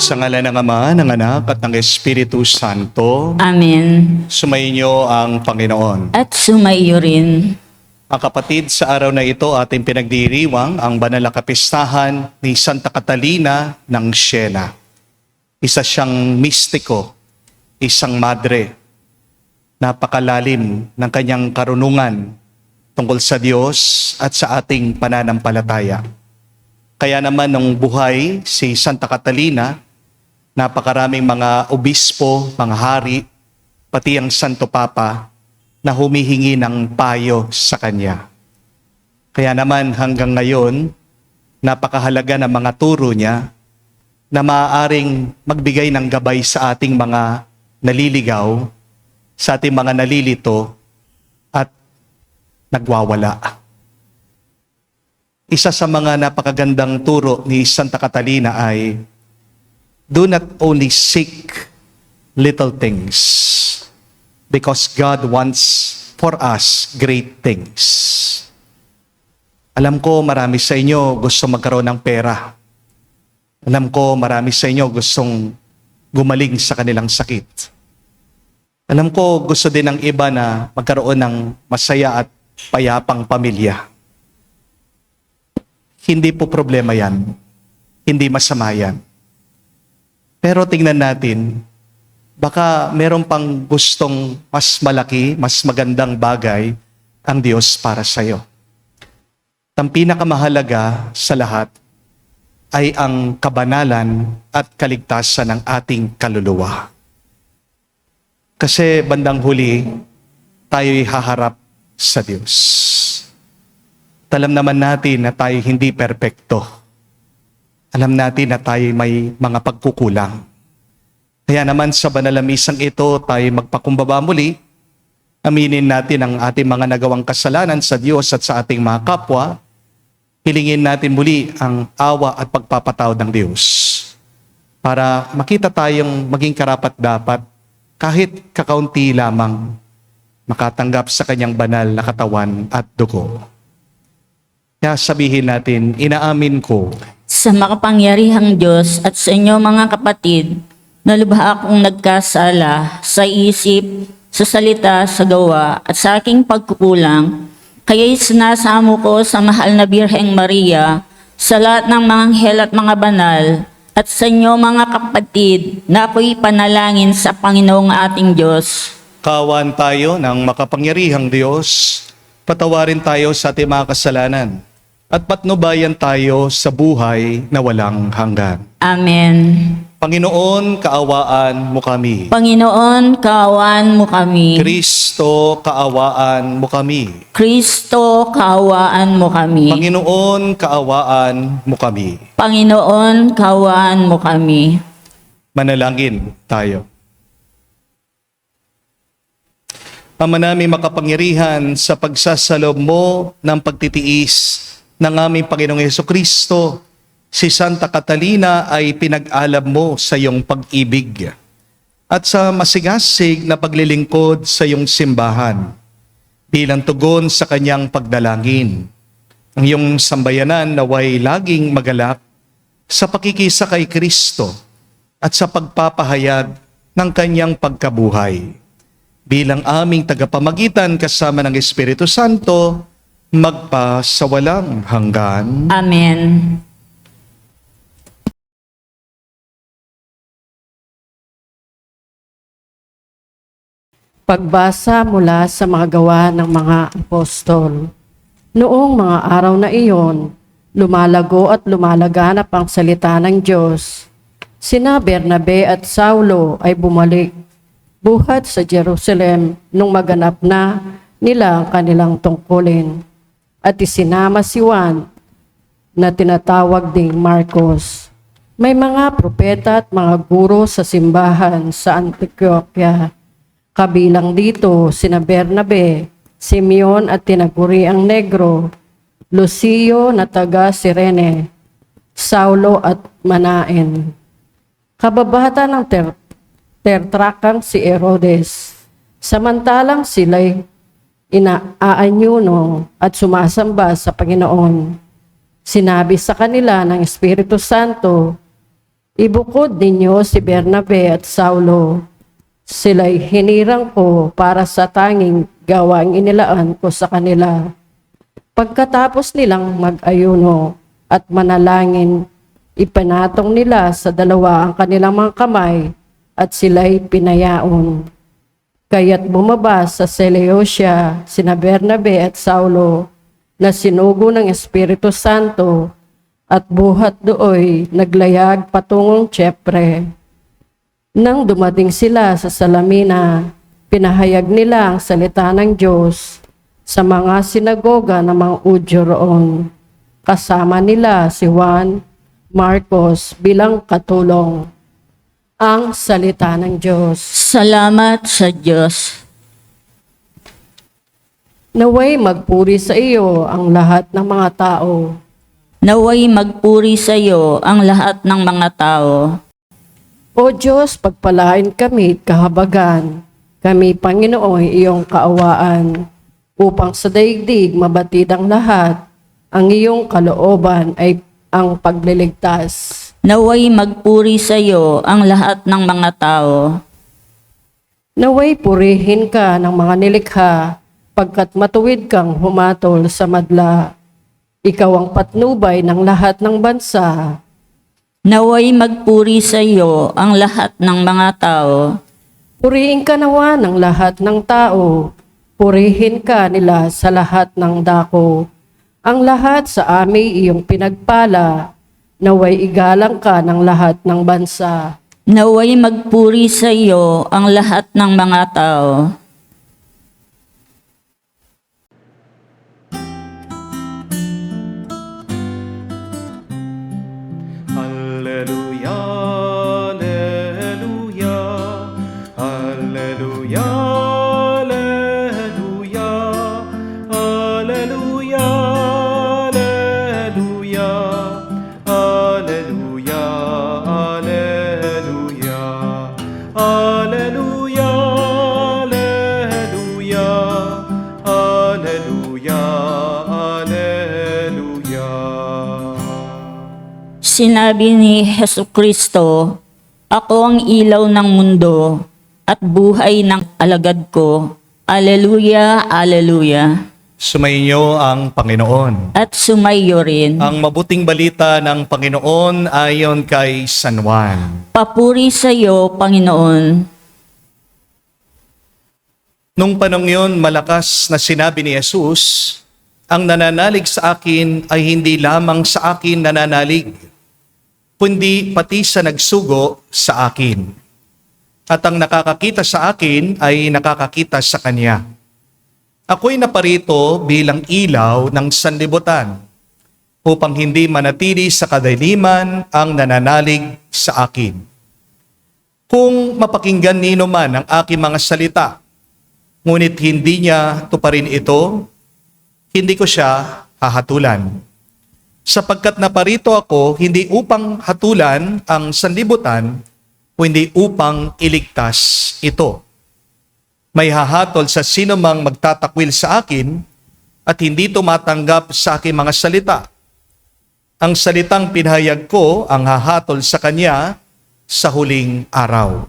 Sa ngalan ng Ama, ng Anak, at ng Espiritu Santo, Amen. sumainyo ang Panginoon. At sumaiyo rin. Ang kapatid, sa araw na ito ating pinagdiriwang ang banal na kapistahan ni Santa Catalina ng Siena. Isa siyang mistiko, isang madre. Napakalalim ng kanyang karunungan tungkol sa Diyos at sa ating pananampalataya. Kaya naman nung buhay si Santa Catalina, napakaraming mga obispo, mga hari, pati ang Santo Papa na humihingi ng payo sa kanya. Kaya naman hanggang ngayon, napakahalaga ng mga turo niya na maaaring magbigay ng gabay sa ating mga naliligaw, sa ating mga nalilito at nagwawala. Isa sa mga napakagandang turo ni Santa Catalina ay, do not only seek little things, because God wants for us great things. Alam ko marami sa inyo gusto magkaroon ng pera. Alam ko marami sa inyo gustong gumaling sa kanilang sakit. Alam ko gusto din ng iba na magkaroon ng masaya at payapang pamilya. Hindi po problema yan. Hindi masama yan. Pero tingnan natin, baka meron pang gustong mas malaki, mas magandang bagay ang Diyos para sa iyo. Ang pinakamahalaga sa lahat ay ang kabanalan at kaligtasan ng ating kaluluwa. Kasi bandang huli, tayo'y haharap sa Diyos. Alam naman natin na tayo hindi perpekto. Alam natin na tayo may mga pagkukulang. Kaya naman sa banal na misang ito, tayo magpakumbaba muli. Aminin natin ang ating mga nagawang kasalanan sa Diyos at sa ating mga kapwa. Hilingin natin muli ang awa at pagpapatawad ng Diyos. Para makita tayong maging karapat-dapat kahit kakaunti lamang makatanggap sa kanyang banal na katawan at dugo. Kaya sabihin natin, inaamin ko Sa makapangyarihang Diyos at sa inyo mga kapatid, na lubha akong nagkasala sa isip, sa salita, sa gawa, at sa aking pagkukulang, kaya'y sinasamo ko sa mahal na Birheng Maria, sa lahat ng mga anghel at mga banal, at sa inyo mga kapatid, na ako'y panalangin sa Panginoong ating Diyos. kawan tayo ng makapangyarihang Diyos, patawarin tayo sa ating mga kasalanan, at patnubayan tayo sa buhay na walang hanggan. Amen. Panginoon, kaawaan mo kami. Panginoon, kaawaan mo kami. Kristo, kaawaan mo kami. Kristo, kaawaan mo kami. Panginoon, kaawaan mo kami. Panginoon, kaawaan mo kami. Manalangin tayo. Ama namin makapangyarihan, sa pagsasalob mo ng pagtitiis ng aming Panginoong Hesukristo, si Santa Catalina ay pinag-alab mo sa iyong pag-ibig at sa masigasig na paglilingkod sa iyong simbahan bilang tugon sa kanyang pagdalangin. Ang iyong sambayanan naway laging magalak sa pakikisa kay Kristo at sa pagpapahayag ng kanyang pagkabuhay. Bilang aming tagapamagitan kasama ng Espiritu Santo, magpa sa walang hanggan. Amen. Pagbasa mula sa mga gawa ng mga apostol. Noong mga araw na iyon, lumalago at lumalaganap ang salita ng Diyos. Sina Bernabe at Saulo ay bumalik buhat sa Jerusalem nung maganap na nila ang kanilang tungkulin. At isinama si Juan na tinatawag ding Marcos. May mga propeta at mga guro sa simbahan sa Antioquia. Kabilang dito sina Bernabe, Simeon at tinaguri ang Negro, Lucio na taga Cirene, Saulo at Manaen. Kababata ng Tertrakang si Herodes. Samantalang sila'y inaanyuno at sumasamba sa Panginoon. Sinabi sa kanila ng Espiritu Santo Ibukod ninyo si Bernabe at Saulo. Sila'y hinirang ko para sa tanging gawang inilaan ko sa kanila. Pagkatapos nilang mag-ayuno at manalangin, ipanatong nila sa dalawa ang kanilang mga kamay at sila'y pinayaon. Kaya't bumaba sa Seleucia sina Bernabe at Saulo na sinugo ng Espiritu Santo at buhat dooy naglayag patungong Chipre. Nang dumating sila sa Salamina, pinahayag nila ang salita ng Diyos sa mga sinagoga ng mga Udyo roon. Kasama nila si Juan Marcos bilang katulong. Ang salita ng Diyos. Salamat sa Diyos. Naway magpuri sa iyo ang lahat ng mga tao. Naway magpuri sa iyo ang lahat ng mga tao. O Diyos, pagpalain kami at kahabagan, kami Panginoon iyong kaawaan, upang sa daigdig mabatid ang lahat, ang iyong kalooban ay ang pagliligtas. Naway magpuri sa iyo ang lahat ng mga tao. Naway purihin ka ng mga nilikha, pagkat matuwid kang humatol sa madla. Ikaw ang patnubay ng lahat ng bansa. Naway magpuri sa iyo ang lahat ng mga tao. Purihin ka nawa ng lahat ng tao. Purihin ka nila sa lahat ng dako. Ang lahat sa amin iyong pinagpala. Naway igalang ka ng lahat ng bansa. Naway magpuri sa iyo ang lahat ng mga tao. Alleluia, alleluia, alleluia, alleluia, alleluia, alleluia, alleluia, alleluia, alleluia, alleluia, alleluia, alleluia. Sinabi ni Hesukristo, ako ang ilaw ng mundo at buhay ng alagad ko. Alleluia, alleluia. Sumainyo ang Panginoon. At sumayo rin. Ang mabuting balita ng Panginoon ayon kay San Juan. Papuri sa iyo, Panginoon. Nung panong yun, malakas na sinabi ni Jesus, ang nananalig sa akin ay hindi lamang sa akin nananalig, kundi pati sa nagsugo sa akin. At ang nakakakita sa akin ay nakakakita sa Kanya. Ako'y naparito bilang ilaw ng sanlibutan, upang hindi manatili sa kadiliman ang nananalig sa akin. Kung mapakinggan nino man ang aking mga salita, ngunit hindi niya tuparin ito, hindi ko siya hahatulan. Sapagkat naparito ako hindi upang hatulan ang sanlibutan, kundi upang iligtas ito. May hahatol sa sino mang magtatakwil sa akin at hindi tumatanggap sa aking mga salita. Ang salitang pinahayag ko ang hahatol sa kanya sa huling araw.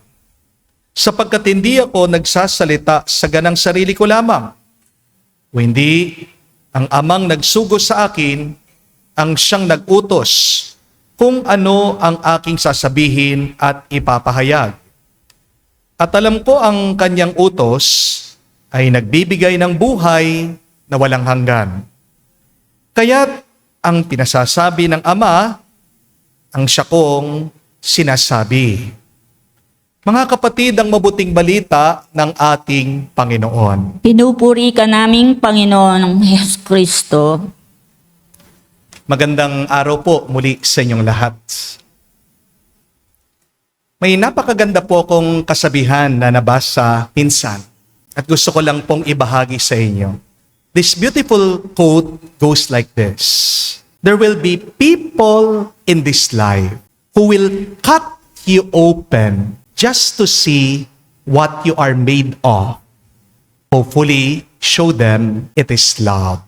Sapagkat hindi ako nagsasalita sa ganang sarili ko lamang, kundi ang amang nagsugo sa akin ang siyang nag-utos kung ano ang aking sasabihin at ipapahayag. At alam ko ang kanyang utos ay nagbibigay ng buhay na walang hanggan. Kaya't ang pinasasabi ng Ama, ang siya kong sinasabi. Mga kapatid, ang mabuting balita ng ating Panginoon. Pinupuri ka naming Panginoon Hesukristo. Magandang araw po muli sa inyong lahat. May napakaganda po akong kasabihan na nabasa minsan at gusto ko lang pong ibahagi sa inyo. This beautiful quote goes like this: there will be people in this life who will cut you open just to see what you are made of. Hopefully, show them it is love.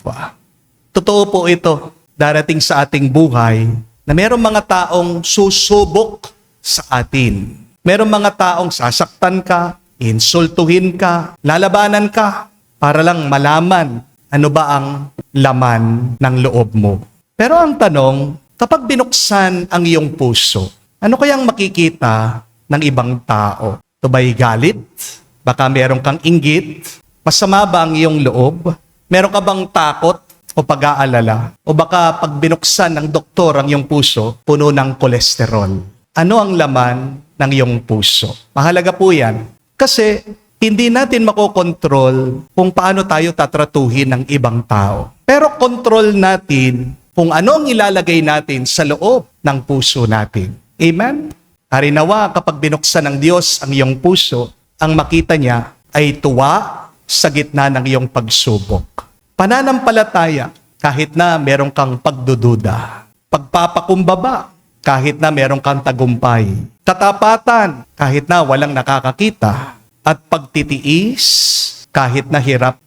Totoo po ito, darating sa ating buhay na mayroong mga taong susubok sa atin. Merong mga taong sasaktan ka, insultuhin ka, lalabanan ka, para lang malaman ano ba ang laman ng loob mo. Pero ang tanong, kapag binuksan ang iyong puso, ano kayang makikita ng ibang tao? Ito ba'y galit? Baka meron kang inggit? Masama ba ang iyong loob? Meron ka bang takot o pag-aalala? O baka pag binuksan ng doktor ang iyong puso, puno ng kolesterol? Ano ang laman ng iyong puso? Mahalaga po yan. Kasi hindi natin makokontrol kung paano tayo tatratuhin ng ibang tao. Pero control natin kung ano ang ilalagay natin sa loob ng puso natin. Amen? Harinawa kapag binuksan ng Diyos ang iyong puso, ang makita niya ay tuwa sa gitna ng iyong pagsubok. Pananampalataya kahit na meron kang pagdududa. Pagpapakumbaba kahit na meron kang tagumpay. Katapatan kahit na walang nakakakita. At pagtitiis kahit na hirap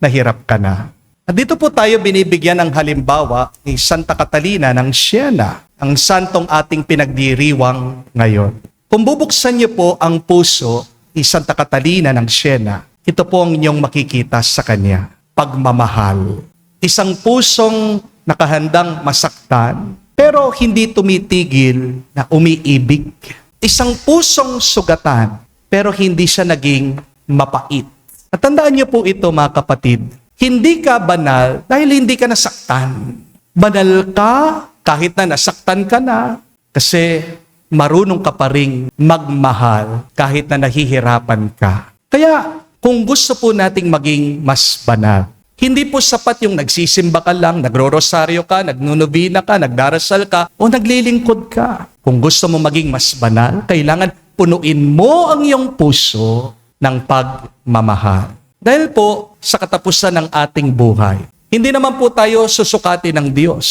ka na. At dito po tayo binibigyan ng halimbawa ni Santa Catalina ng Siena, ang santong ating pinagdiriwang ngayon. Kung bubuksan niyo po ang puso ni Santa Catalina ng Siena, ito po ang inyong makikita sa kanya, pagmamahal. Isang pusong nakahandang masaktan, pero hindi tumitigil na umiibig. Isang pusong sugatan, pero hindi siya naging mapait. At tandaan niyo po ito mga kapatid, hindi ka banal dahil hindi ka nasaktan. Banal ka kahit na nasaktan ka na kasi marunong ka pa ring magmahal kahit na nahihirapan ka. Kaya kung gusto po nating maging mas banal, hindi po sapat yung nagsisimba ka lang, nagro-rosaryo ka, nagnunubina ka, nagdarasal ka, o naglilingkod ka. Kung gusto mo maging mas banal, kailangan punuin mo ang iyong puso ng pagmamahal. Dahil po sa katapusan ng ating buhay, hindi naman po tayo susukatin ng Diyos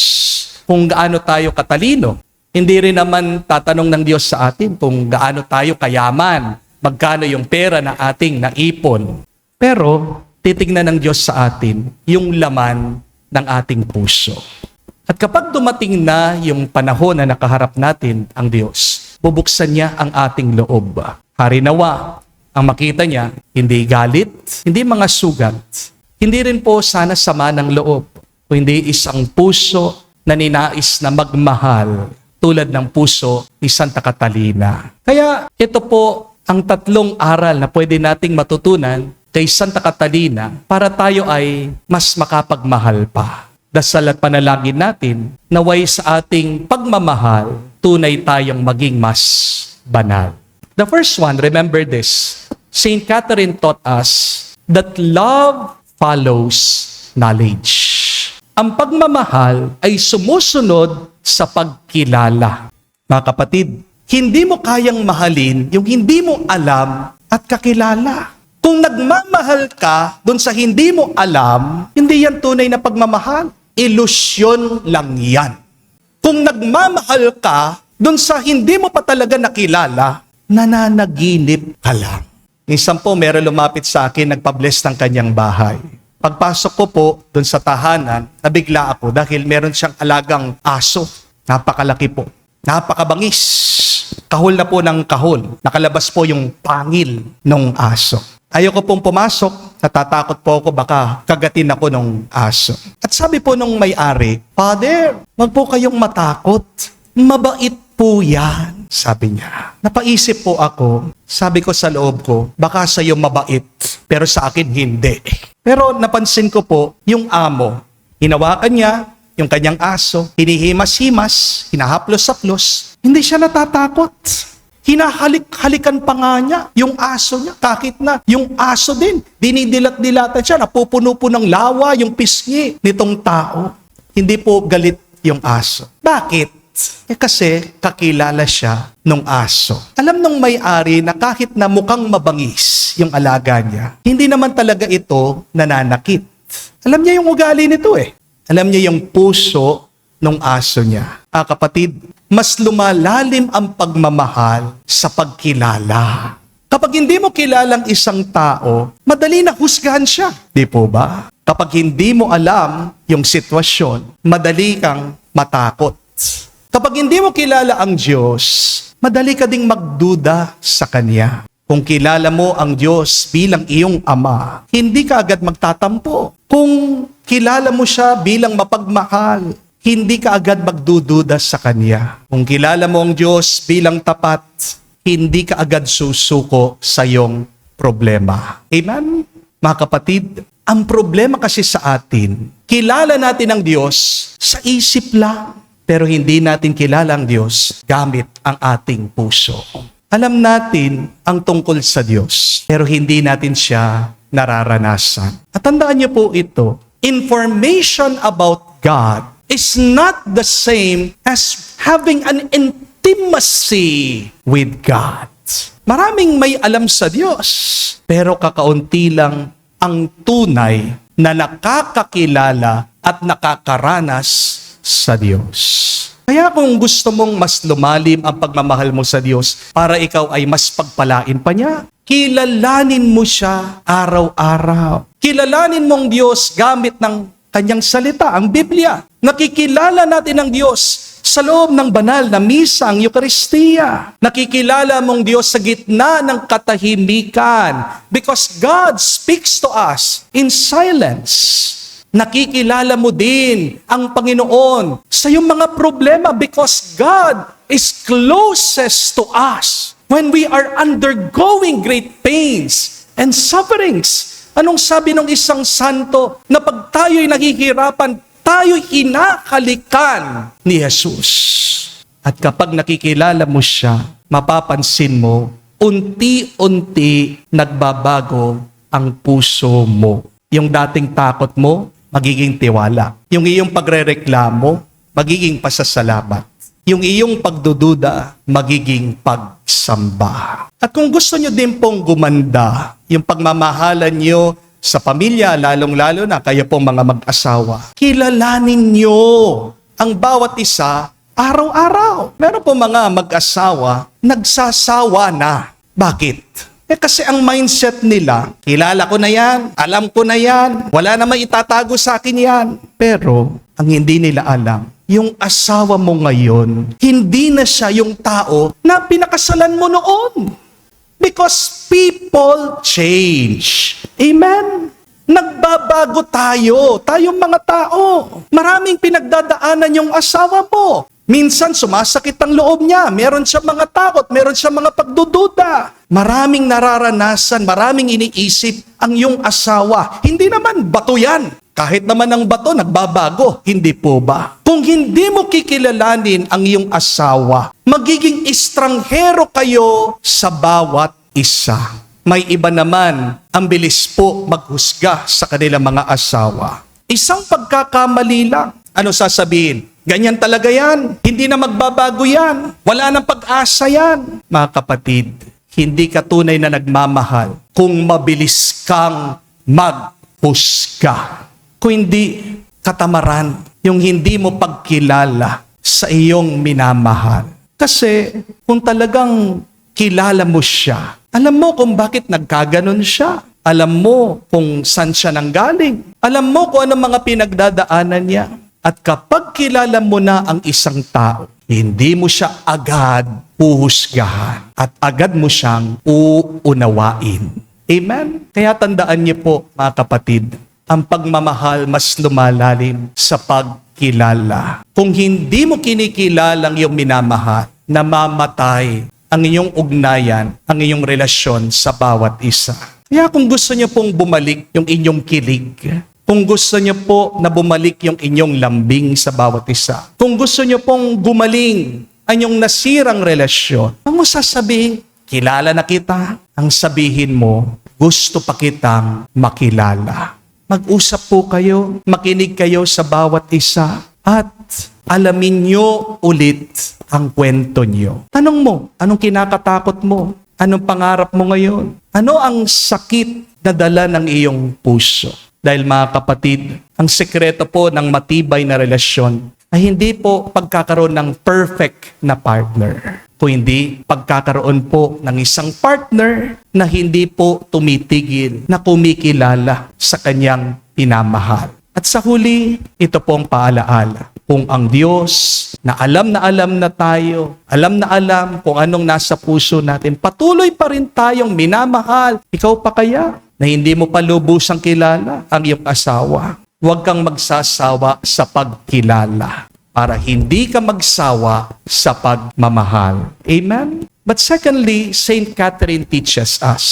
kung gaano tayo katalino. Hindi rin naman tatanong ng Diyos sa atin kung gaano tayo kayaman, magkano yung pera na ating naipon. Pero titignan ng Diyos sa atin yung laman ng ating puso. At kapag dumating na yung panahon na nakaharap natin ang Diyos, bubuksan niya ang ating loob. Harinawa, ang makita niya, hindi galit, hindi mga sugat, hindi rin po sana sama ng loob, kundi isang puso na ninais na magmahal tulad ng puso ni Santa Catalina. Kaya ito po ang tatlong aral na pwede nating matutunan kay Santa Catalina para tayo ay mas makapagmahal pa. Dasal at panalangin natin, naway sa ating pagmamahal, tunay tayong maging mas banal. The first one, remember this, Saint Catherine taught us that love follows knowledge. Ang pagmamahal ay sumusunod sa pagkilala. Mga kapatid, hindi mo kayang mahalin yung hindi mo alam at kakilala. Kung nagmamahal ka dun sa hindi mo alam, hindi yan tunay na pagmamahal. Ilusyon lang yan. Kung nagmamahal ka dun sa hindi mo pa talaga nakilala, nananaginip ka lang. Minsan po, meron lumapit sa akin, nagpa-bless ng kanyang bahay. Pagpasok ko po dun sa tahanan, nabigla ako dahil meron siyang alagang aso. Napakalaki po. Napakabangis. Kahol na po ng kahol. Nakalabas po yung pangil ng aso. Ayoko pong pumasok, natatakot po ako baka kagatin ako ng aso. At sabi po nung may-ari, Father, wag po kayong matakot. Mabait po yan, sabi niya. Napaisip po ako, sabi ko sa loob ko, baka sa'yo mabait, pero sa akin hindi. Pero napansin ko po, yung amo, hinawakan niya yung kanyang aso, hinihimas-himas, hinahaplos-haplos, hindi siya natatakot. Hinahalik-halikan pa nga niya yung aso niya, kahit na yung aso din, dinidilat-dilatan siya, napupuno po ng lawa yung pisngi nitong tao. Hindi po galit yung aso. Bakit? Kasi kakilala siya nung aso. Alam nung may-ari na kahit na mukhang mabangis yung alaga niya, hindi naman talaga ito nananakit. Alam niya yung ugali nito eh. Alam niya yung puso nung aso niya. Kapatid, mas lumalalim ang pagmamahal sa pagkilala. Kapag hindi mo kilalang isang tao, madali na husgahan siya. Di po ba? Kapag hindi mo alam yung sitwasyon, madali kang matakot. Kapag hindi mo kilala ang Diyos, madali ka ding magduda sa Kanya. Kung kilala mo ang Diyos bilang iyong Ama, hindi ka agad magtatampo. Kung kilala mo siya bilang mapagmahal, hindi ka agad magdududa sa Kanya. Kung kilala mo ang Diyos bilang tapat, hindi ka agad susuko sa iyong problema. Amen? Mga kapatid, ang problema kasi sa atin, kilala natin ang Diyos sa isip lang, pero hindi natin kilala ang Diyos gamit ang ating puso. Alam natin ang tungkol sa Diyos, pero hindi natin siya nararanasan. At tandaan niyo po ito, information about God is not the same as having an intimacy with God. Maraming may alam sa Diyos, pero kakaunti lang ang tunay na nakakakilala at nakakaranas sa Diyos. Kaya kung gusto mong mas lumalim ang pagmamahal mo sa Diyos para ikaw ay mas pagpalain pa niya, kilalanin mo siya araw-araw. Kilalanin mong Diyos gamit ng Kanyang salita, ang Biblia. Nakikilala natin ang Diyos sa loob ng banal na misa, ang Eucharistia. Nakikilala mong Diyos sa gitna ng katahimikan because God speaks to us in silence. Nakikilala mo din ang Panginoon sa iyong mga problema because God is closest to us when we are undergoing great pains and sufferings. Anong sabi ng isang santo na pag tayo'y nahihirapan, tayo'y hinahalikan ni Jesus. At kapag nakikilala mo siya, mapapansin mo, unti-unti nagbabago ang puso mo. Yung dating takot mo, magiging tiwala. Yung iyong pagrereklamo, magiging pasasalamat. Yung iyong pagdududa, magiging pagsamba. At kung gusto nyo din pong gumanda, yung pagmamahalan nyo sa pamilya, lalong-lalo na kayo pong mga mag-asawa, kilalanin nyo ang bawat isa araw-araw. Meron po mga mag-asawa, nagsasawa na. Bakit? Kasi ang mindset nila, kilala ko na yan, alam ko na yan, wala namang itatago sa akin yan. Pero, ang hindi nila alam, yung asawa mo ngayon, hindi na siya yung tao na pinakasalan mo noon. Because people change. Amen? Nagbabago tayo, tayong mga tao. Maraming pinagdadaanan yung asawa mo. Minsan sumasakit ang loob niya, meron siya mga takot, meron siya mga pagdududa. Maraming nararanasan, maraming iniisip ang iyong asawa. Hindi naman bato yan. Kahit naman ang bato, nagbabago. Hindi po ba? Kung hindi mo kikilalanin ang iyong asawa, magiging estranghero kayo sa bawat isa. May iba naman, ang bilis po maghusga sa kanilang mga asawa. Isang pagkakamali lang. Ano sasabihin? Ganyan talaga yan. Hindi na magbabago yan. Wala nang pag-asa yan. Mga kapatid, hindi ka tunay na nagmamahal kung mabilis kang maghusga. Kung hindi katamaran, yung hindi mo pagkilala sa iyong minamahal. Kasi kung talagang kilala mo siya, alam mo kung bakit nagkaganon siya. Alam mo kung saan siya nanggaling. Alam mo kung anong mga pinagdadaanan niya. At kapag kilala mo na ang isang tao, hindi mo siya agad puhusgahan at agad mo siyang uunawain. Amen? Kaya tandaan niyo po, mga kapatid, ang pagmamahal mas lumalalim sa pagkilala. Kung hindi mo kinikilalang iyong minamahal, namamatay ang inyong ugnayan, ang inyong relasyon sa bawat isa. Kaya kung gusto niyo pong bumalik yung inyong kilig, kung gusto niyo po na bumalik yung inyong lambing sa bawat isa, kung gusto niyo pong gumaling ang inyong nasirang relasyon, ang mo sasabihin, kilala na kita. Ang sabihin mo, gusto pa kitang makilala. Mag-usap po kayo, makinig kayo sa bawat isa, at alamin niyo ulit ang kwento niyo. Tanong mo, anong kinakatakot mo? Anong pangarap mo ngayon? Ano ang sakit na dala ng iyong puso? Dahil mga kapatid, ang sekreto po ng matibay na relasyon ay hindi po pagkakaroon ng perfect na partner, kundi pagkakaroon po ng isang partner na hindi po tumitigil, na kumikilala sa kanyang pinamahal. At sa huli, ito pong paalaala. kung ang Diyos na alam na tayo, alam na alam kung anong nasa puso natin, patuloy pa rin tayong minamahal. Ikaw pa kaya na hindi mo pa lubusang kilala ang iyong asawa? Huwag kang magsasawa sa pagkilala para hindi ka magsawa sa pagmamahal. Amen? But secondly, Saint Catherine teaches us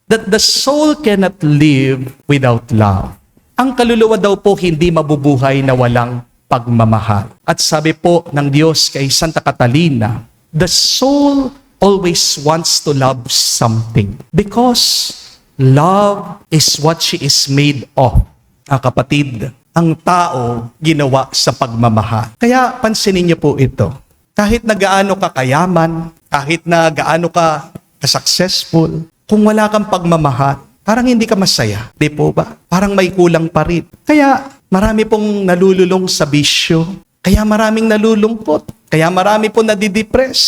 that the soul cannot live without love. Ang kaluluwa daw po hindi mabubuhay na walang pagmamahal. At sabi po ng Diyos kay Santa Catalina, the soul always wants to love something because love is what she is made of. Kapatid, ang tao ginawa sa pagmamahal. Kaya pansinin niyo po ito. Kahit na gaano ka kayaman, kahit na gaano ka successful, kung wala kang pagmamahal, parang hindi ka masaya. Di po ba? Parang may kulang pa rin. Kaya marami pong nalululong sa bisyo. Kaya maraming nalulungkot. Kaya marami pong nadidepress.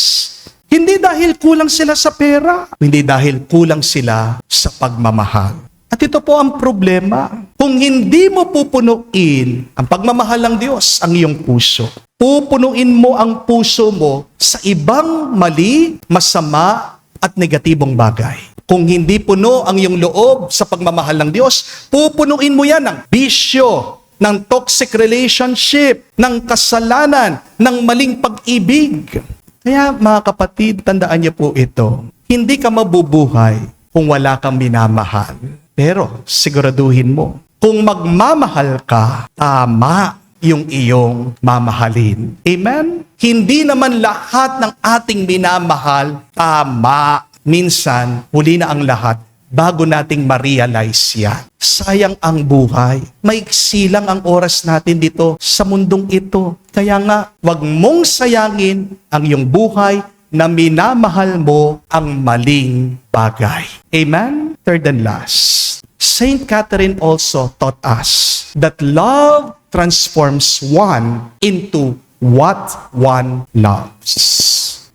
Hindi dahil kulang sila sa pera. Hindi dahil kulang sila sa pagmamahal. At ito po ang problema. Kung hindi mo pupunuin ang pagmamahal ng Diyos ang iyong puso, pupunuin mo ang puso mo sa ibang mali, masama, at negatibong bagay. Kung hindi puno ang iyong loob sa pagmamahal ng Diyos, pupunuin mo yan ng bisyo, ng toxic relationship, ng kasalanan, ng maling pag-ibig. Kaya mga kapatid, tandaan niyo po ito. Hindi ka mabubuhay kung wala kang minamahal. Pero siguraduhin mo, kung magmamahal ka, tama yung iyong mamahalin. Amen? Hindi naman lahat ng ating minamahal tama. Minsan, huli na ang lahat bago nating ma-realize yan. Sayang ang buhay. Maiksi lang ang oras natin dito sa mundong ito. Kaya nga, wag mong sayangin ang iyong buhay na minamahal mo ang maling bagay. Amen? Third and last, Saint Catherine also taught us that love transforms one into what one loves.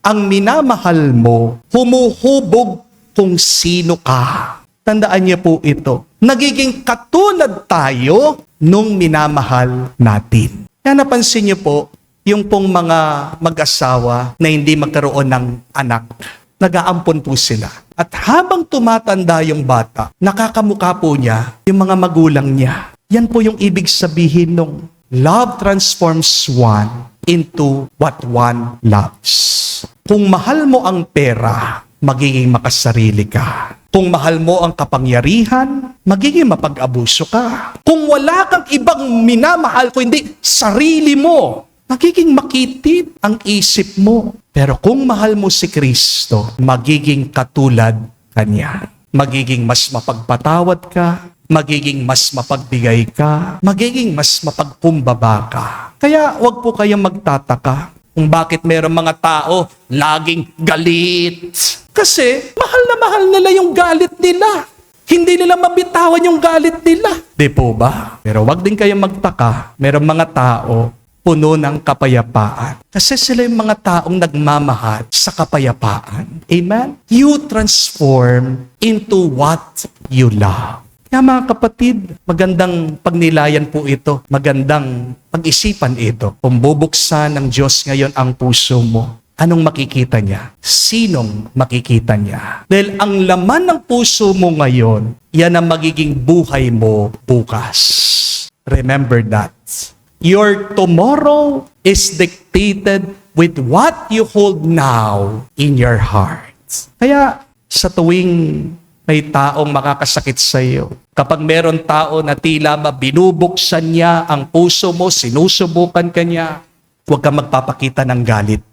Ang minamahal mo, humuhubog kung sino ka. Tandaan niyo po ito. Nagiging katulad tayo nung minamahal natin. Kaya napansin niyo po, yung pong mga mag-asawa na hindi magkaroon ng anak, nag-aampon po sila. At habang tumatanda yung bata, nakakamukha po niya yung mga magulang niya. Yan po yung ibig sabihin nung love transforms one into what one loves. Kung mahal mo ang pera, magiging makasarili ka. Kung mahal mo ang kapangyarihan, magiging mapag-abuso ka. Kung wala kang ibang minamahal kundi sarili mo, magiging makitid ang isip mo. Pero kung mahal mo si Kristo, magiging katulad Kanya. Magiging mas mapagpatawad ka, magiging mas mapagbigay ka, magiging mas mapagkumbaba ka. Kaya wag po kayong magtataka kung bakit mayroong mga tao laging galit. Kasi mahal na mahal nila yung galit nila. Hindi nila mabitawan yung galit nila. Di po ba? Pero wag din kayong magtaka. Mayroong mga tao puno ng kapayapaan. Kasi sila yung mga taong nagmamahal sa kapayapaan. Amen? You transform into what you love. Kaya mga kapatid, magandang pagnilayan po ito. Magandang pag-isipan ito. Kung bubuksan ng Diyos ngayon ang puso mo, anong makikita niya? Sinong makikita niya? Dahil ang laman ng puso mo ngayon, yan ang magiging buhay mo bukas. Remember that. Your tomorrow is dictated with what you hold now in your heart. Kaya sa tuwing may taong makakasakit sa iyo, kapag meron tao na tila ba binubuksan niya ang puso mo, sinusubukan ka niya, huwag kang magpapakita ng galit.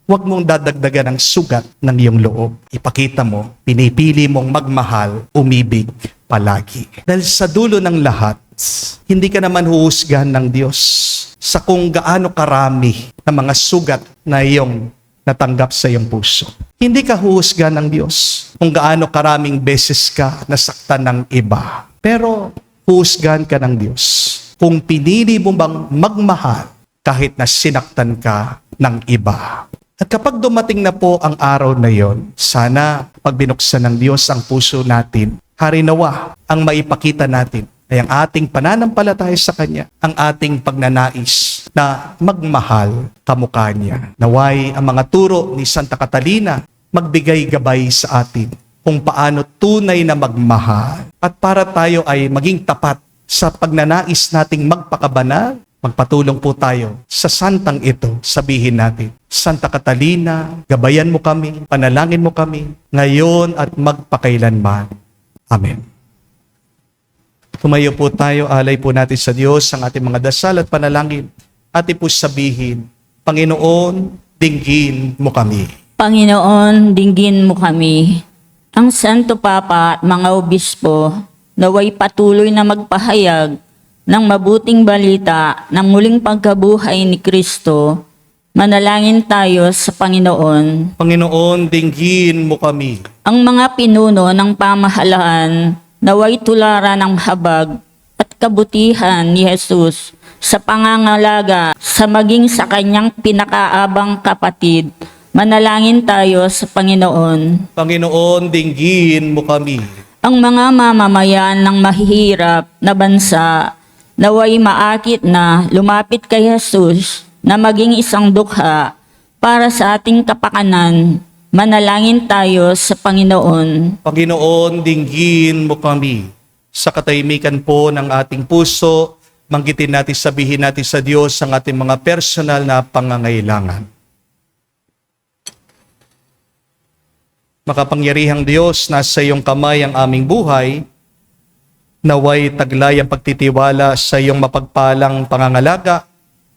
Huwag mong dadagdagan ng sugat ng iyong loob. Ipakita mo, pinipili mong magmahal, umibig palagi. Dahil sa dulo ng lahat, hindi ka naman huhusgahan ng Diyos sa kung gaano karami na mga sugat na iyong natanggap sa iyong puso. Hindi ka huhusgahan ng Diyos kung gaano karaming beses ka nasaktan ng iba. Pero huhusgahan ka ng Diyos kung pinili mo bang magmahal kahit na sinaktan ka ng iba. At kapag dumating na po ang araw na yon, sana pag binuksan ng Diyos ang puso natin, harinawa ang maipakita natin ay ang ating pananampalataya sa Kanya, ang ating pagnanais na magmahal kamukha niya. Naway ang mga turo ni Santa Catalina magbigay gabay sa atin kung paano tunay na magmahal. At para tayo ay maging tapat sa pagnanais nating magpakabanal, magpatulong po tayo sa santang ito. Sabihin natin, Santa Catalina, gabayan mo kami, panalangin mo kami, ngayon at magpakailanman. Amen. Tumayo po tayo, alay po natin sa Diyos ang ating mga dasal at panalangin. Atin po sabihin, Panginoon, dinggin mo kami. Panginoon, dinggin mo kami. Ang Santo Papa at mga obispo, naway patuloy na magpahayag ng mabuting balita ng muling pagkabuhay ni Kristo. Manalangin tayo sa Panginoon. Panginoon, dinggin mo kami. Ang mga pinuno ng pamahalaan, naway tularan ng habag at kabutihan ni Jesus sa pangangalaga sa maging sa kanyang pinakaabang kapatid. Manalangin tayo sa Panginoon. Panginoon, dinggin mo kami. Ang mga mamamayan ng mahihirap na bansa naway maakit na lumapit kay Jesus na maging isang dukha para sa ating kapakanan. Manalangin tayo sa Panginoon. Panginoon, dinggin mo kami. Sa katahimikan po ng ating puso, manggitin natin, sabihin natin sa Diyos ang ating mga personal na pangangailangan. Makapangyarihang Diyos, nasa iyong kamay ang aming buhay, naway taglay ang pagtitiwala sa iyong mapagpalang pangangalaga,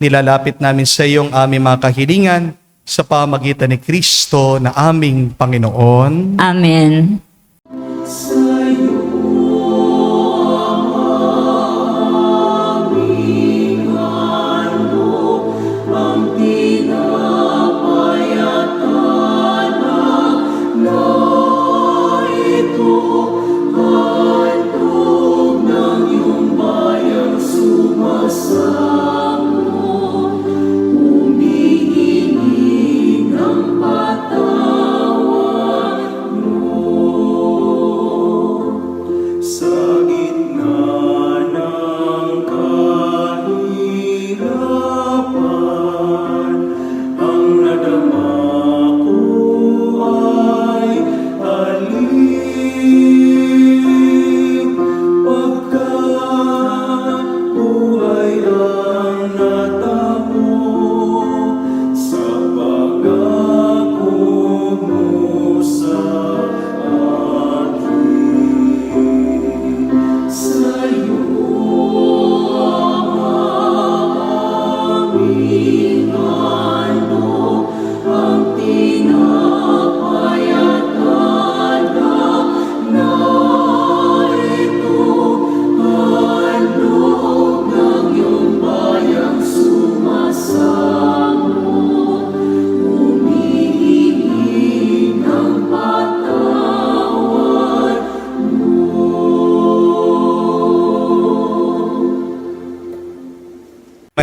nilalapit namin sa iyong aming mga kahilingan sa pamagitan ni Kristo na aming Panginoon. Amen.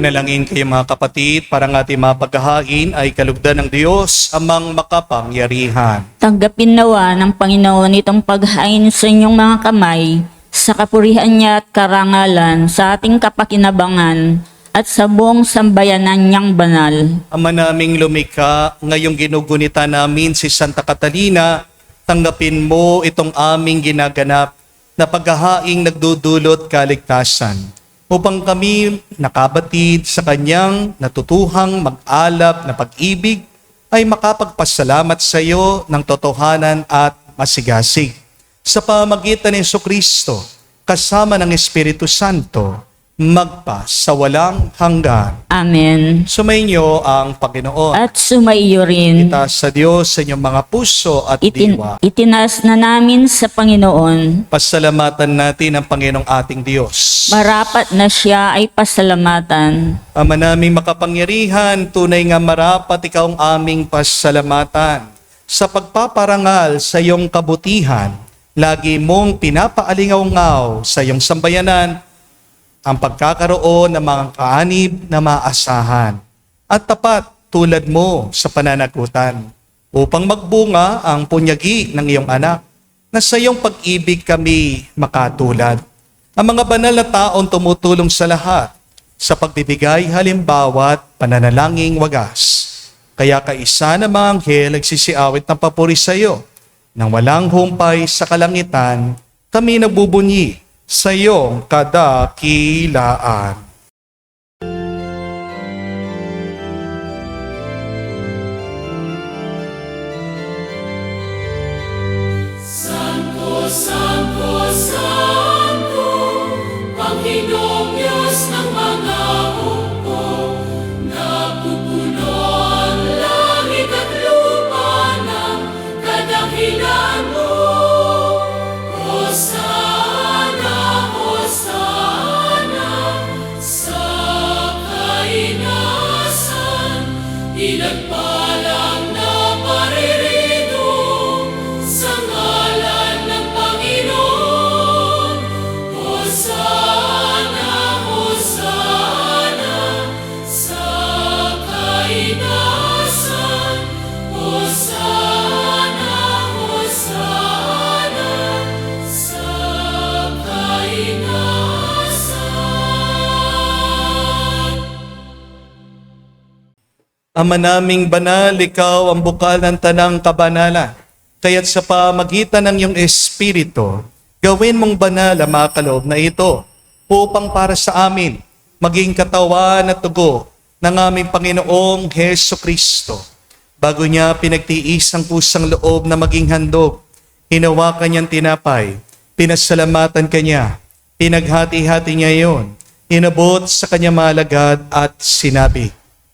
Manalangin kayo mga kapatid, para ng ating mga paghahain ay kalugdan ng Diyos amang makapangyarihan. Tanggapin nawa ng Panginoon itong paghain sa inyong mga kamay, sa kapurihan niya at karangalan, sa ating kapakinabangan, at sa buong sambayanan niyang banal. Ama naming lumikha, ngayong ginugunita namin si Santa Catalina, tanggapin mo itong aming ginaganap na paghahaing nagdudulot kaligtasan, upang kami nakabatid sa kanyang natutuhang mag-alab na pag-ibig ay makapagpasalamat sa iyo ng totohanan at masigasig. Sa pamagitan ni Jesucristo, kasama ng Espiritu Santo, magpa sa walang hanggan. Amen. Sumainyo ang Panginoon. At sumaiyo rin. Itaas sa Diyos sa inyong mga puso at diwa. Itinaas na namin sa Panginoon. Pasalamatan natin ang Panginoong ating Diyos. Marapat na siya ay pasalamatan. Ama naming makapangyarihan, tunay nga marapat ikaw ang aming pasalamatan. Sa pagpaparangal sa iyong kabutihan, lagi mong pinapaalingaw-ngaw sa iyong sambayanan ang pagkakaroon ng mga kaanib na maasahan at tapat tulad mo sa pananagutan upang magbunga ang punyagi ng iyong anak na sa iyong pag-ibig kami makatulad. Ang mga banal na taong tumutulong sa lahat sa pagbibigay halimbawa at pananalangin wagas. Kaya kaisa ng mga anghel nagsisiawit ng papuri sa iyo. Nang walang humpay sa kalangitan, kami nagbubunyi sa iyong kadakilaan. Santo, Santo, Panginoong Diyos ng mga hukbo, napupuno ang langit at lupa ng kadakilaan mo. Hosana, Hosana, sa kainasan, ilagpalang na paririto sa ngalan ng Panginoon. Hosana, Hosana, sa kainasan. Hosana, Hosana, sa kainasan. Ama naming banal, ikaw ang bukal ng tanang kabanalan. Kaya't sa pamagitan ng iyong Espiritu, gawin mong banal ang mga kaloob na ito upang para sa amin maging katawan at dugo ng aming Panginoong Heso Kristo. Bago niya pinagtiis ang kusang loob na maging handog, hinawakan niyang tinapay, pinasalamatan kanya, pinaghati-hati niya iyon, inabot sa kanyang mga alagad at sinabi,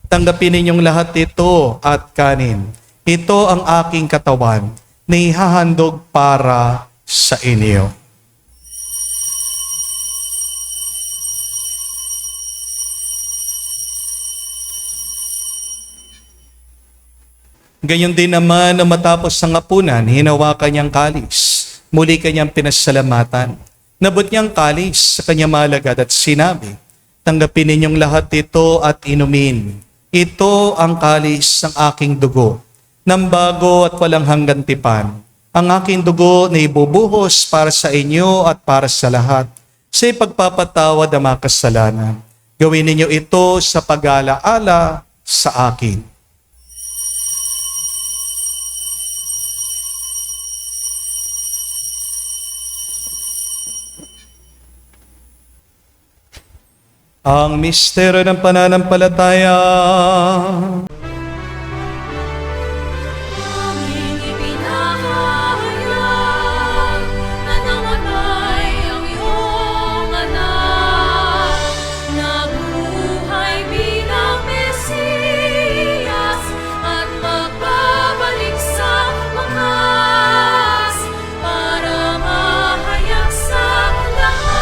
tanggapin ninyong lahat ito at kanin. Ito ang aking katawan na ihahandog para sa inyo. Gayon din naman na matapos ang hapunan, hinawakan niyang kalis. Muli kanyang pinasalamatan. Nabot niyang kalis sa kanyang malagad at sinabi, tanggapin ninyong lahat ito at inumin. Ito ang kalis ng aking dugo, ng bago at walang hanggang tipan. Ang aking dugo na ibubuhos para sa inyo at para sa lahat, sa ipagpapatawad ng mga kasalanan. Gawin ninyo ito sa pag-alaala sa akin. Ang misteryo ng pananampalataya. Aming ipinahayag na namatay ang iyong anak, nabuhay bilang Mesiyas at magbabalik sa wakas para mahayag sa lahat.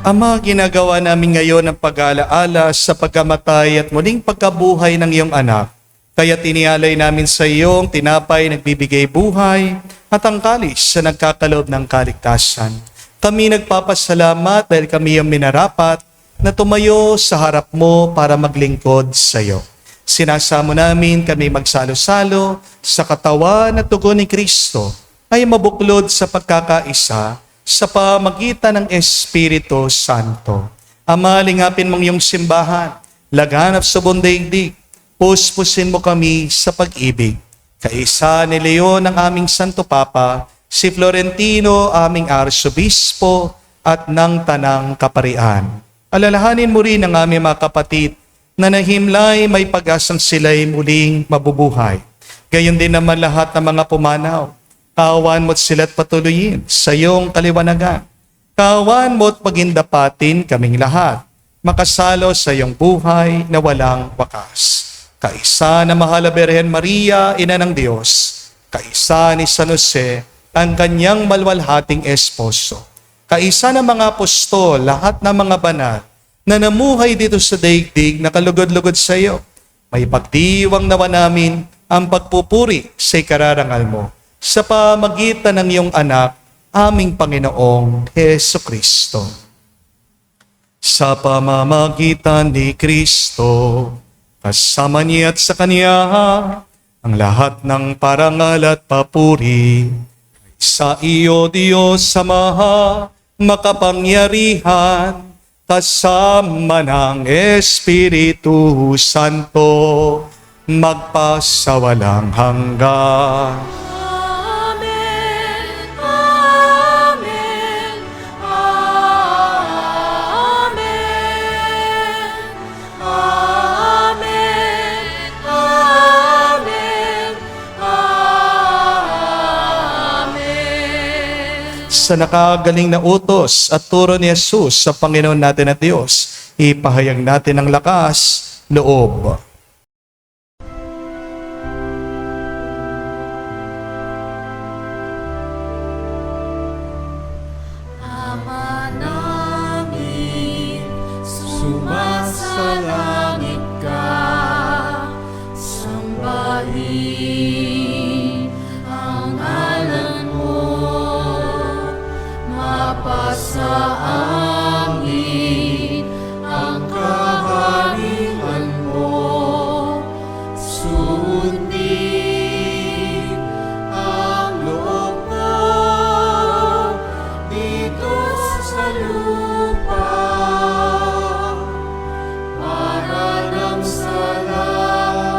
Ama, ginagawa namin ngayon ang pag-aalaala sa pagkamatay at muling pagkabuhay ng iyong anak. Kaya tinialay namin sa iyo ang tinapay nagbibigay buhay at ang kalis sa nagkakaloob ng kaligtasan. Kami nagpapasalamat dahil kami ang minarapat na tumayo sa harap mo para maglingkod sa iyo. Sinasamo namin kami magsalo-salo sa katawan at dugo ni Kristo ay mabuklod sa pagkakaisa sa pamagitan ng Espiritu Santo. Ama, lingapin mong iyong simbahan, laganap sa buong daigdig, puspusin mo kami sa pag-ibig. Kaisa ni Leon ang aming Santo Papa, si Florentino aming Arsobispo at ng Tanang Kaparian. Alalahanin mo rin ang aming mga kapatid na nahimlay may pag-asang sila'y muling mabubuhay. Gayon din naman lahat ng mga pumanaw. Kawan mo't sila't patuloyin sa iyong kaliwanagan. Kawan mo't pagindapatin kaming lahat, makasalo sa iyong buhay na walang wakas. Kaisa na mahal na Birhen Maria, Ina ng Diyos, kaisa ni San Jose, ang kanyang malwalhating esposo, kaisa ng mga apostol, lahat ng mga banal, na namuhay dito sa daigdig na kalugod-lugod sa iyo. May pagdiwang nawa namin ang pagpupuri sa ikararangal mo, sa pamagitan ng iyong anak, aming Panginoong Heso Kristo. Sa pamamagitan ni Kristo, kasama niya at sa Kanya, ang lahat ng parangal at papuri, sa iyo, Diyos Ama, makapangyarihan, kasama ng Espiritu Santo, magpasawalang hanggan. Amen. Amen. Amen. Amen. Amen. Amen. Sa nakagaling na utos at turo ni Jesus sa Panginoon natin at Diyos, ipahayag natin ang lakas, loob. Ama namin, sumasalangit ka, sambahin ang ngalan mo, mapasa amin ang kaharian mo, sundin ang loob mo dito sa lupa para lang sa langit.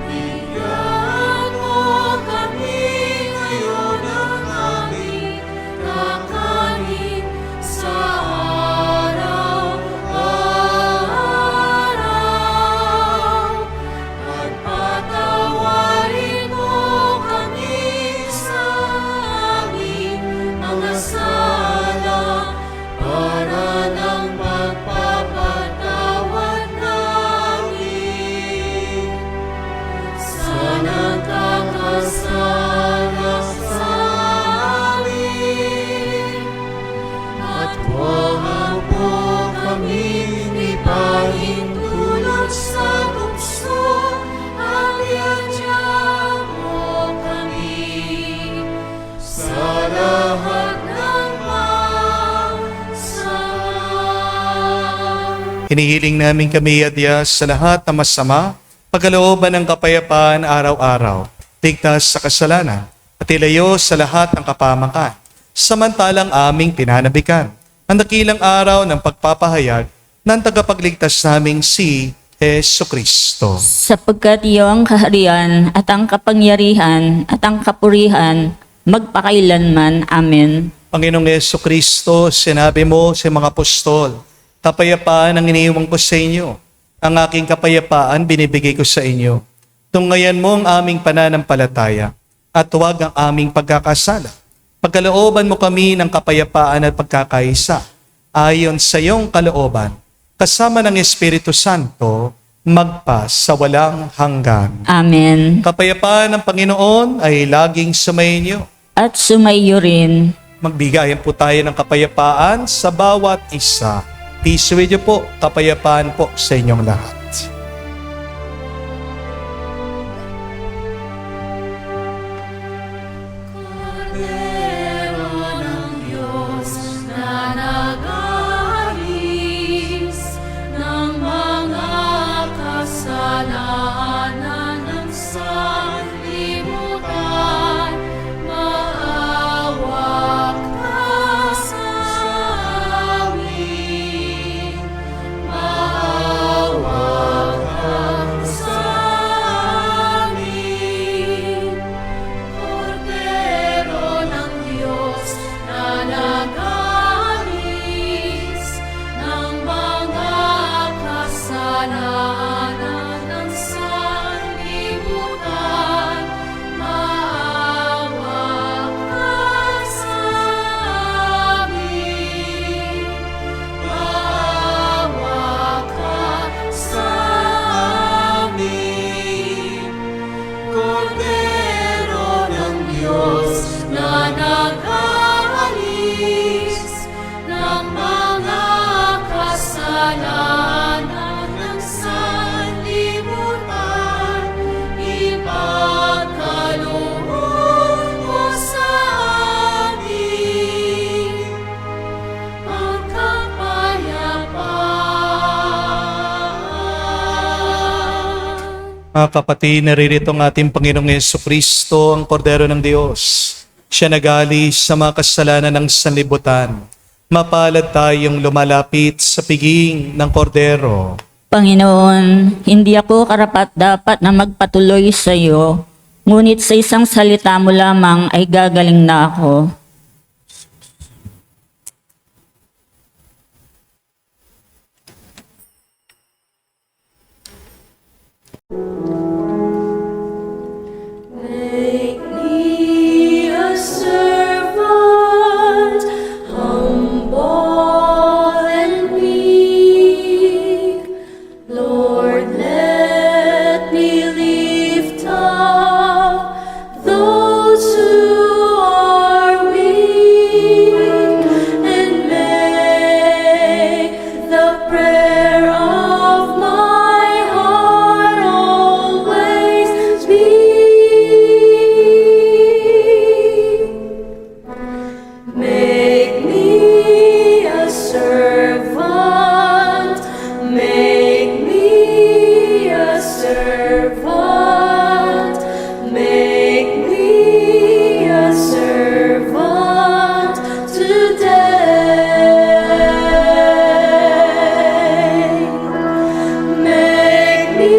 Bigyan mo kami ngayon ng aming kakanin sa araw-araw. At patawarin mo kami sa aming mga sala para ng pagpapatawad namin sa nagkakasala sa amin. At huwag mo kami ipahintulot sa tukso, at iadya mo kami sa lahat ng masama. Hinihiling namin kami, Adya, sa lahat ng masama, pagkalooban ng kapayapaan araw-araw, ligtas sa kasalanan, at ilayo sa lahat ng kapamakan, samantalang aming pinanabikan ang dakilang araw ng pagpapahayag ng tagapagligtas naming si Hesu Kristo. Sapagkat iyo ang kaharian at ang kapangyarihan at ang kapurihan magpakailanman. Amen. Panginoong Hesu Kristo, sinabi mo sa mga apostol, kapayapaan ang iniiwan ko sa inyo. Ang aking kapayapaan binibigay ko sa inyo. Tunghayan mo ang aming pananampalataya at huwag ang aming pagkakasala. Pagkalooban mo kami ng kapayapaan at pagkakaisa ayon sa iyong kalooban, kasama ng Espiritu Santo, magpa sa walang hanggan. Amen. Kapayapaan ng Panginoon ay laging sumainyo. At sumayo rin. Magbigayan po tayo ng kapayapaan sa bawat isa. Peace with you po, kapayapaan po sa inyong lahat. Cordero ng Diyos na nag-aalis ng mga kasalanan ng sanlibutan, maawa ka sa amin. Maawa ka sa amin. Cordero ng Diyos na nag-aalis ng mga kasalanan ng sanlibutan, maawa ka sa amin. Maawa ka sa amin. Cordero ng Diyos na nag-aalis ng mga kasalanan ng sanlibutan, ipagkaloob mo sa amin ang kapayapaan. Mga kapatid, naririto ang ating Panginoong Yesu Kristo, ang Kordero ng Diyos. Siya nag-alis sa mga kasalanan ng sanlibutan. Mapalad tayong lumalapit sa piging ng kordero. Panginoon, hindi ako karapat-dapat na magpatuloy sa iyo, ngunit sa isang salita mo lamang ay gagaling na ako. Make me a servant, humble and meek. Lord, let me lift up those who are weak, and make the prayer of my heart always be. Make me a servant, make me a servant, make me a servant today. Make me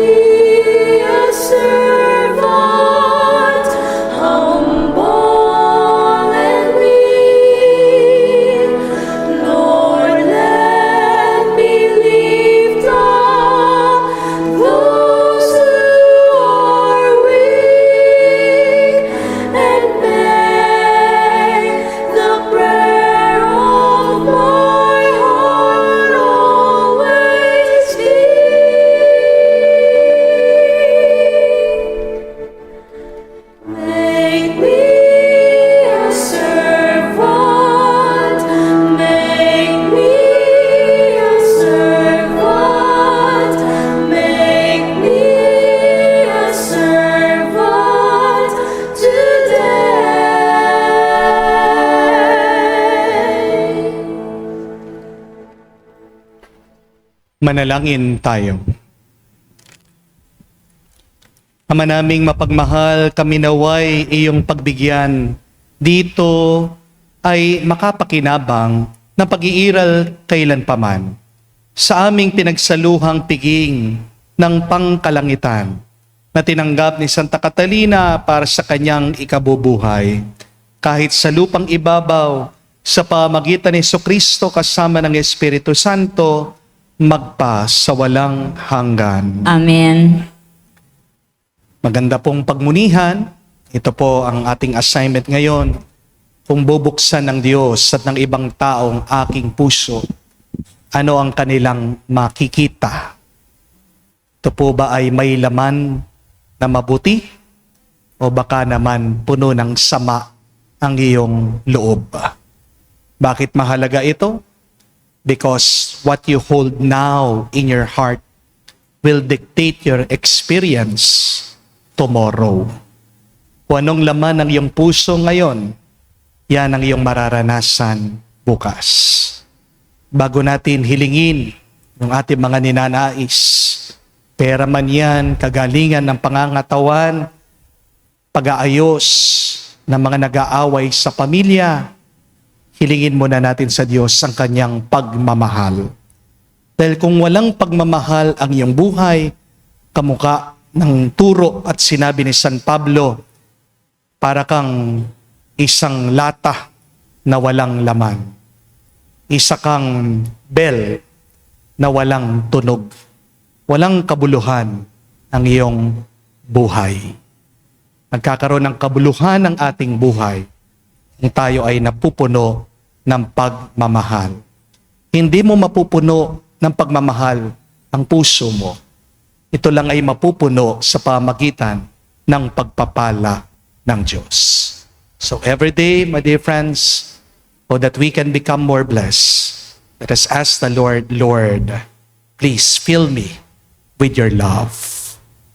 a servant, humble and weak. Lord, let me lift up those who are weak, and make the prayer of my heart always be. Make me a servant, make me a servant, make me a servant today. Manalangin tayo. Ama naming mapagmahal, kami naway iyong pagbigyan dito ay makapakinabang ng pag-iiral kailanpaman sa aming pinagsaluhang piging ng pangkalangitan na tinanggap ni Santa Catalina para sa kanyang ikabubuhay. Kahit sa lupang ibabaw, sa pamagitan ni Jesucristo kasama ng Espiritu Santo, magpa sa walang hanggan. Amen. Maganda pong pagmunihan. Ito po ang ating assignment ngayon. Kung bubuksan ng Diyos at ng ibang taong aking puso, ano ang kanilang makikita? Ito po ba ay may laman na mabuti? O baka naman puno ng sama ang iyong loob? Bakit mahalaga ito? Because what you hold now in your heart will dictate your experience tomorrow. Kung anong laman ng iyong puso ngayon, yan ang iyong mararanasan bukas. Bago natin hilingin yung ating mga ninanais, pera man yan, kagalingan ng pangangatawan, pag-aayos ng mga nag-aaway sa pamilya, hilingin muna natin sa Diyos ang kanyang pagmamahal. Dahil kung walang pagmamahal ang iyong buhay, kamukha ng turo at sinabi ni San Pablo, para kang isang lata na walang laman. Isa kang bell na walang tunog. Walang kabuluhan ang iyong buhay. Nagkakaroon ng kabuluhan ang ating buhay kung tayo ay napupuno ng pagmamahal. Hindi mo mapupuno ng pagmamahal ang puso mo. Ito lang ay mapupuno sa pamagitan ng pagpapala ng Diyos. So every day, my dear friends, so that we can become more blessed, let us ask the Lord, Lord, please fill me with your love.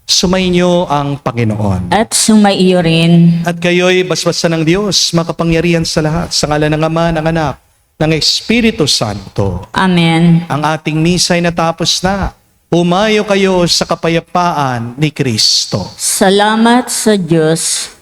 Sumainyo ang Panginoon. At sumaiyo rin. At kayo'y basbasan ng Diyos, makapangyarihan sa lahat, sa ngalan ng Ama, ng Anak, ng Espiritu Santo. Amen. Ang ating misa ay natapos na. Humayo kayo sa kapayapaan ni Kristo. Salamat sa Diyos.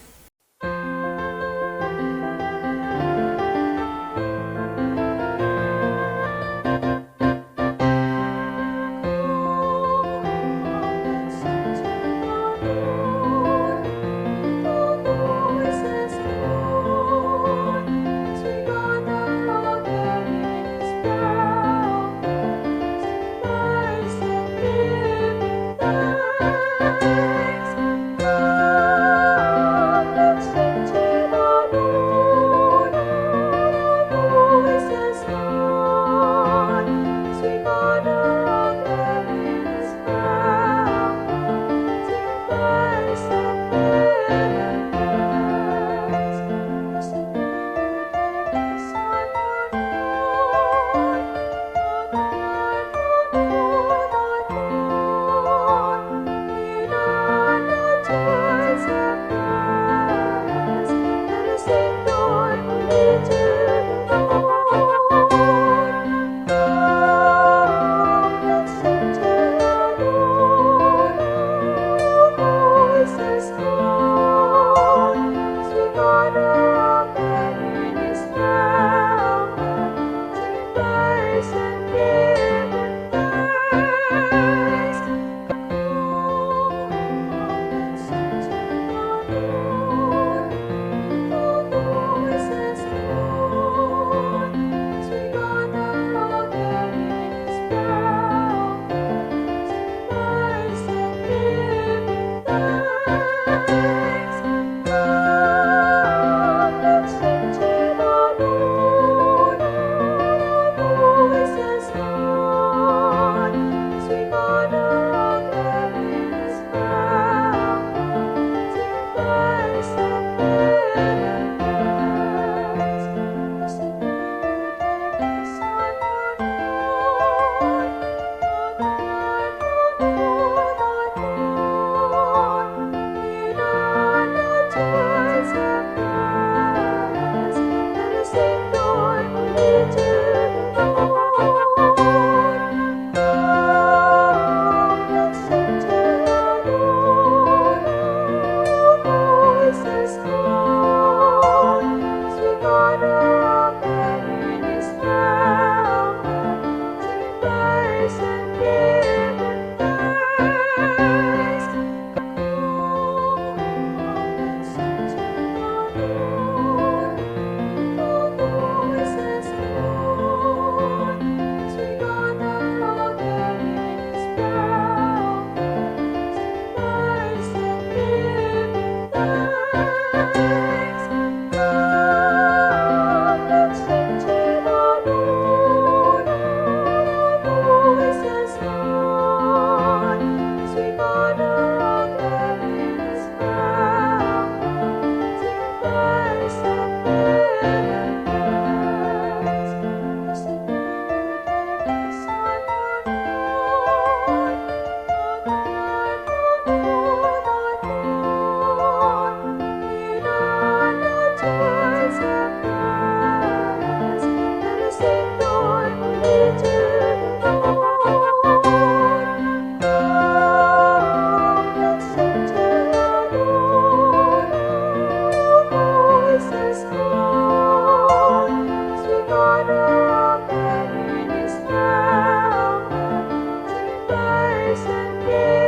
sanggol.